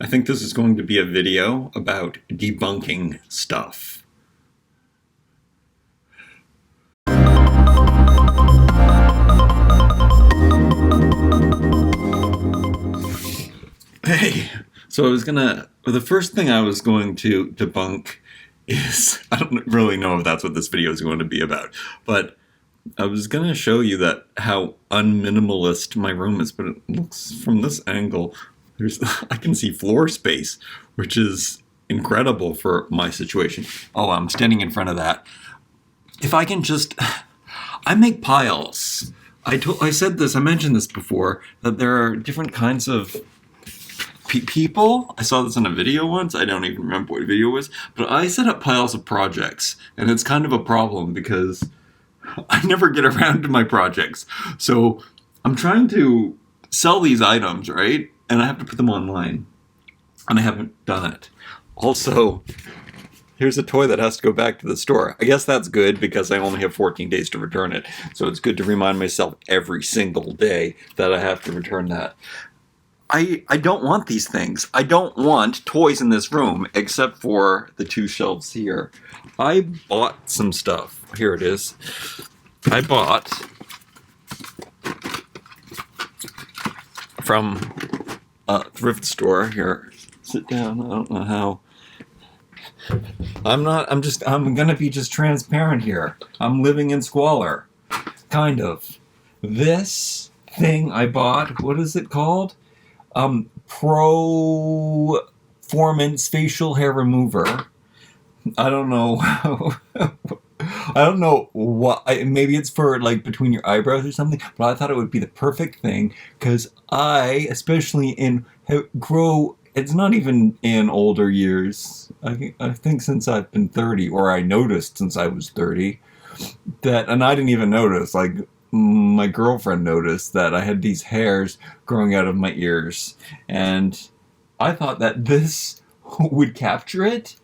I think this is going to be a video about debunking stuff. Hey, so the first thing I was going to debunk is, I don't really know if that's what this video is going to be about, but I was going to show you that how unminimalist my room is, but it looks from this angle, I can see floor space, which is incredible for my situation. Oh, I'm standing in front of that. If I can I make piles. I mentioned this before, that there are different kinds of people. I saw this in a video once. I don't even remember what video it was, but I set up piles of projects, and it's kind of a problem because I never get around to my projects. So I'm trying to sell these items, right? And I have to put them online, and I haven't done it. Also, here's a toy that has to go back to the store. I guess that's good because I only have 14 days to return it. So it's good to remind myself every single day that I have to return that. I don't want these things. I don't want toys in this room except for the two shelves here. I bought some stuff. Here it is. I bought from a thrift store. Here, sit down. I don't know how. I'm gonna be just transparent here. I'm living in squalor. Kind of. This thing I bought, what is it called? Performance facial hair remover. I don't know. I don't know what. Maybe it's for like between your eyebrows or something. But I thought it would be the perfect thing because especially grow. It's not even in older years. I think since I've been 30, or I noticed since I was 30, and I didn't even notice. Like my girlfriend noticed that I had these hairs growing out of my ears, and I thought that this would capture it.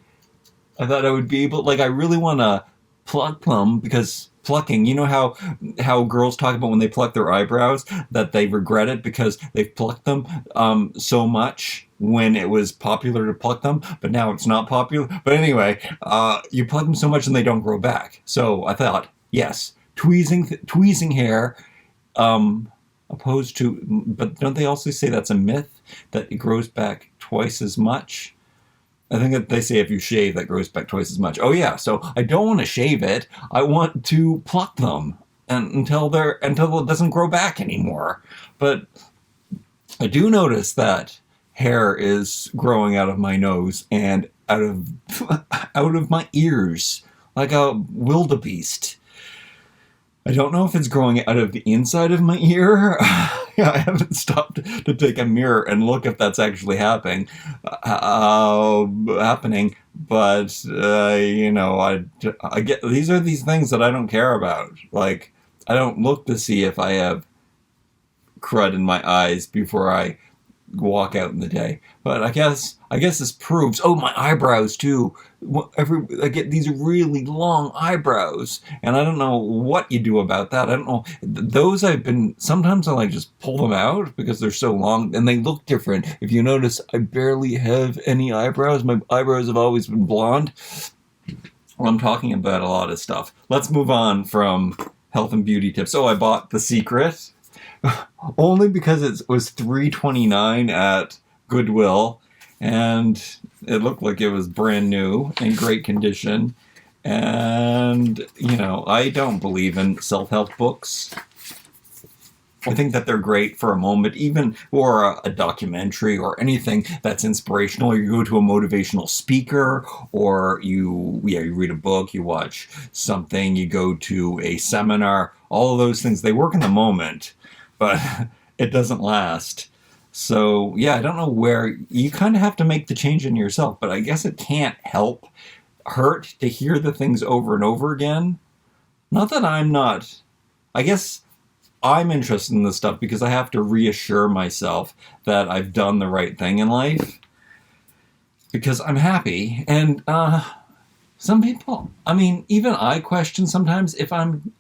I thought I would be able, I really want to pluck them, because plucking, you know how girls talk about when they pluck their eyebrows, that they regret it because they've plucked them so much when it was popular to pluck them, but now it's not popular. But anyway, you pluck them so much and they don't grow back. So I thought, yes, tweezing hair, opposed to, but don't they also say that's a myth, that it grows back twice as much? I think that they say if you shave, that grows back twice as much. Oh yeah, so I don't want to shave it. I want to pluck them until it doesn't grow back anymore. But I do notice that hair is growing out of my nose and out of my ears like a wildebeest. I don't know if it's growing out of the inside of my ear. I haven't stopped to take a mirror and look if that's actually happening. But I get these are these things that I don't care about. Like, I don't look to see if I have crud in my eyes before I walk out in the day. But I guess this proves. Oh, my eyebrows too. I get these really long eyebrows, and I don't know what you do about that. I don't know. Those sometimes I just pull them out because they're so long and they look different. If you notice, I barely have any eyebrows. My eyebrows have always been blonde. Well, I'm talking about a lot of stuff. Let's move on from health and beauty tips. Oh, I bought The Secret. Only because it was $3.29 at Goodwill, and it looked like it was brand new, in great condition. And, I don't believe in self-help books. I think that they're great for a moment, or a documentary or anything that's inspirational. Or you go to a motivational speaker, or you read a book, you watch something, you go to a seminar. All of those things, they work in the moment, but it doesn't last. So, yeah, I don't know where you kind of have to make the change in yourself, but I guess it can't hurt to hear the things over and over again. Not that I guess I'm interested in this stuff because I have to reassure myself that I've done the right thing in life, because I'm happy. And some people, even I question sometimes if I'm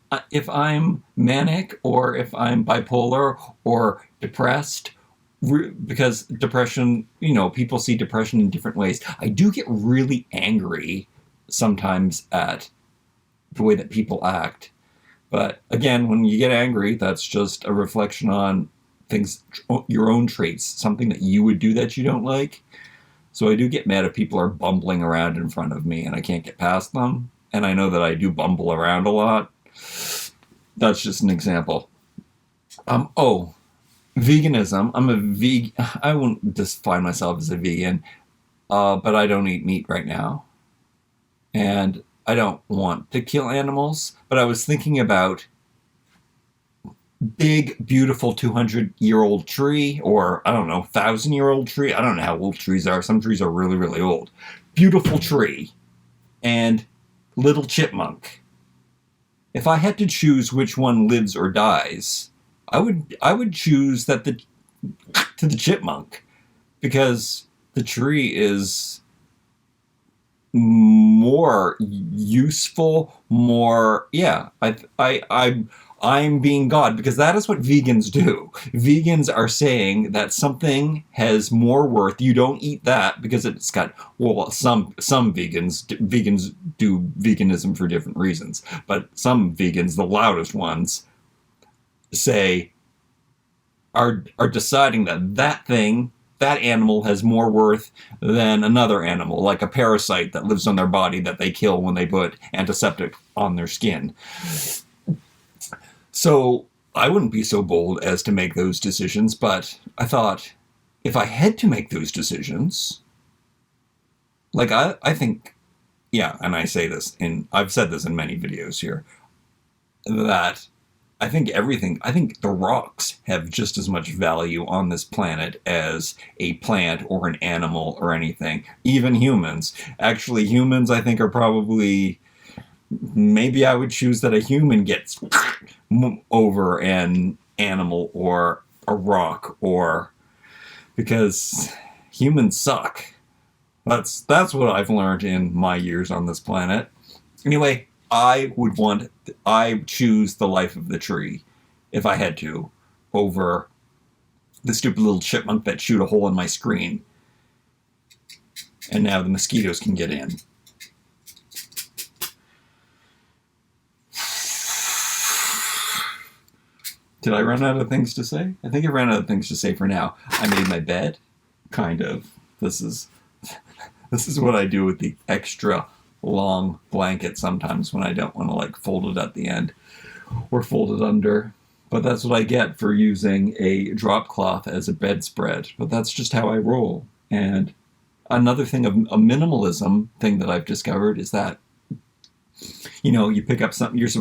manic, or if I'm bipolar or depressed, because depression, people see depression in different ways. I do get really angry sometimes at the way that people act. But again, when you get angry, that's just a reflection on things, your own traits, something that you would do that you don't like. So I do get mad if people are bumbling around in front of me and I can't get past them. And I know that I do bumble around a lot. That's just an example. Veganism. I'm a vegan. I wouldn't define myself as a vegan, but I don't eat meat right now. And I don't want to kill animals, but I was thinking about big, beautiful 200-year-old tree, or I don't know, 1,000-year-old tree. I don't know how old trees are. Some trees are really, really old. Beautiful tree and little chipmunk. If I had to choose which one lives or dies, I would choose to the chipmunk, because the tree is more useful, more, yeah. I'm being God, because that is what vegans do. Vegans are saying that something has more worth. You don't eat that because it's got, well, some vegans do veganism for different reasons, but some vegans, the loudest ones, are deciding that animal has more worth than another animal, like a parasite that lives on their body that they kill when they put antiseptic on their skin. So I wouldn't be so bold as to make those decisions, but I thought, if I had to make those decisions, like I think, yeah, and I say this, and I've said this in many videos here, that I think the rocks have just as much value on this planet as a plant or an animal or anything. Even humans. Actually, humans, I think, are probably, maybe I would choose that a human gets over an animal or a rock, or, because humans suck. That's what I've learned in my years on this planet. Anyway, I choose the life of the tree, if I had to, over the stupid little chipmunk that chewed a hole in my screen. And now the mosquitoes can get in. Did I run out of things to say? I think I ran out of things to say for now. I made my bed, kind of. This is what I do with the extra long blanket sometimes when I don't want to fold it at the end or fold it under. But that's what I get for using a drop cloth as a bedspread. But that's just how I roll. And another thing, a minimalism thing that I've discovered, is that, you pick up something, this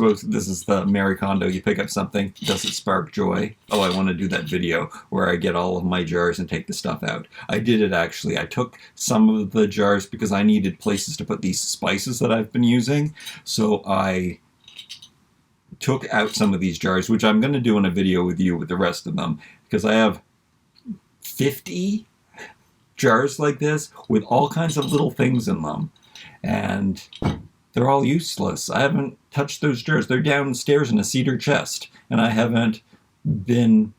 is the Marie Kondo, you pick up something, does it spark joy? Oh, I want to do that video where I get all of my jars and take the stuff out. I did it actually. I took some of the jars because I needed places to put these spices that I've been using. So I took out some of these jars, which I'm going to do in a video with you with the rest of them, because I have 50 jars like this with all kinds of little things in them. And they're all useless. I haven't touched those jars. They're downstairs in a cedar chest. And I haven't been...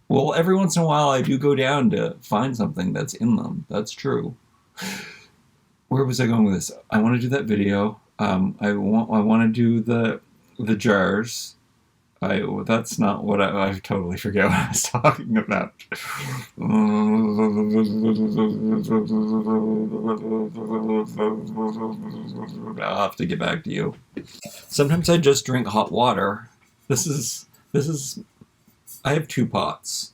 Well, every once in a while I do go down to find something that's in them. That's true. Where was I going with this? I want to do that video. I want to do the jars. That's not what I totally forget what I was talking about. I'll have to get back to you. Sometimes I just drink hot water. This is, I have 2 pots,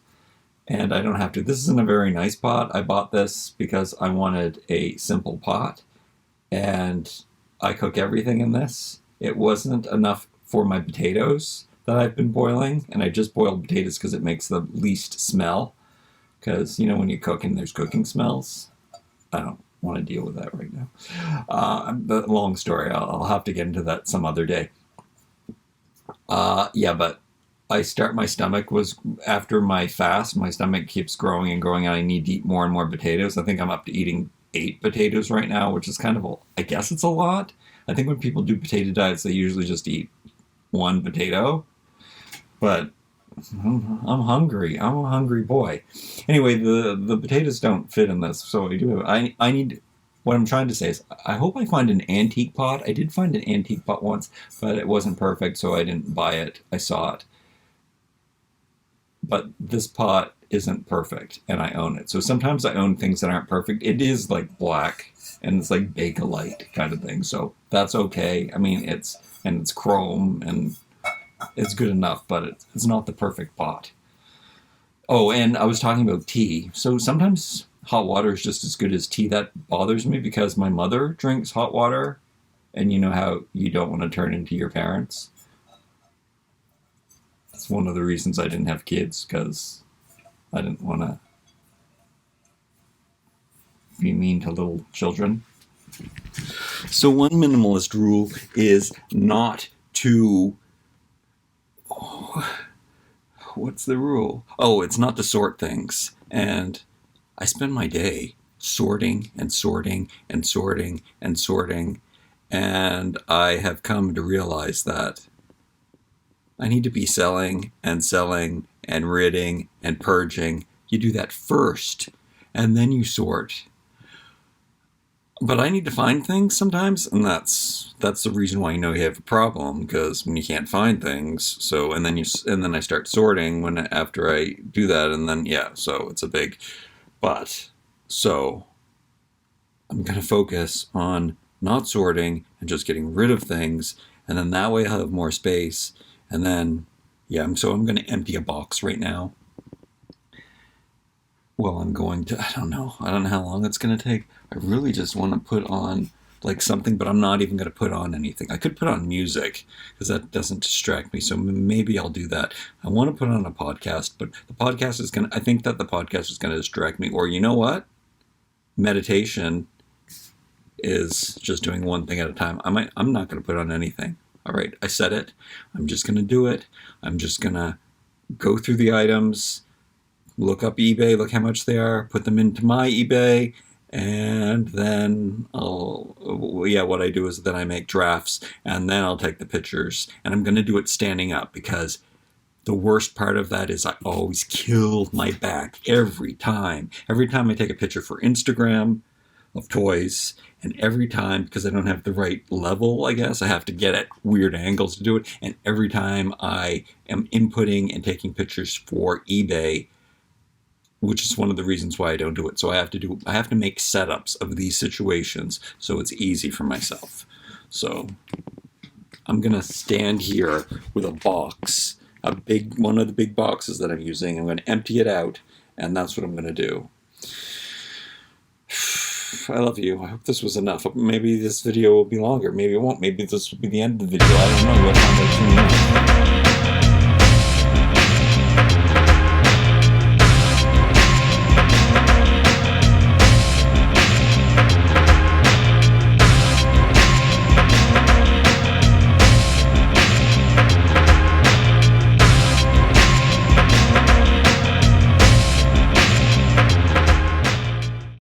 and I don't have to. This isn't a very nice pot. I bought this because I wanted a simple pot, and I cook everything in this. It wasn't enough for my potatoes that I've been boiling, and I just boiled potatoes because it makes the least smell. Because, when you cook and there's cooking smells, I don't want to deal with that right now. The long story, I'll have to get into that some other day. But my stomach was, after my fast, my stomach keeps growing and growing, and I need to eat more and more potatoes. I think I'm up to eating 8 potatoes right now, which is kind of, I guess it's a lot. I think when people do potato diets, they usually just eat 1 potato. But I'm hungry. I'm a hungry boy. Anyway, the potatoes don't fit in this, so I need. What I'm trying to say is, I hope I find an antique pot. I did find an antique pot once, but it wasn't perfect, so I didn't buy it. I saw it. But this pot isn't perfect, and I own it. So sometimes I own things that aren't perfect. It is like black, and it's like Bakelite kind of thing, so that's okay. I mean, it's chrome, and it's good enough, but it's not the perfect pot. Oh, and I was talking about tea. So sometimes hot water is just as good as tea. That bothers me because my mother drinks hot water, and you know how you don't want to turn into your parents. It's one of the reasons I didn't have kids, because I didn't want to be mean to little children. So one minimalist rule is not to... what's the rule? Oh, it's not to sort things. And I spend my day sorting and sorting and sorting and sorting. And I have come to realize that I need to be selling and ridding and purging. You do that first, and then you sort. But I need to find things sometimes, and that's the reason why you know you have a problem, because when you can't find things, and then I start sorting after I do that, and then so it's a big but. So I'm gonna focus on not sorting and just getting rid of things, and then that way I'll have more space. And then I'm gonna empty a box right now. Well, I'm going to, I don't know how long it's going to take. I really just want to put on like something, but I'm not even going to put on anything. I could put on music because that doesn't distract me. So maybe I'll do that. I want to put on a podcast, but I think that the podcast is going to distract me. Or you know what? Meditation is just doing one thing at a time. I'm not going to put on anything. All right. I said it. I'm just going to do it. I'm just going to go through the items, look up eBay, look how much they are, put them into my eBay, and then what I do is then I make drafts, and then I'll take the pictures, and I'm going to do it standing up, because the worst part of that is I always kill my back every time. Every time I take a picture for Instagram of toys, and every time, because I don't have the right level, I guess, I have to get at weird angles to do it, and every time I am inputting and taking pictures for eBay, which is one of the reasons why I don't do it. So I have to make setups of these situations so it's easy for myself. So I'm going to stand here with a box, one of the big boxes that I'm using. I'm going to empty it out, and that's what I'm going to do. I love you. I hope this was enough. Maybe this video will be longer. Maybe it won't. Maybe this will be the end of the video. I don't know. What time I tune in.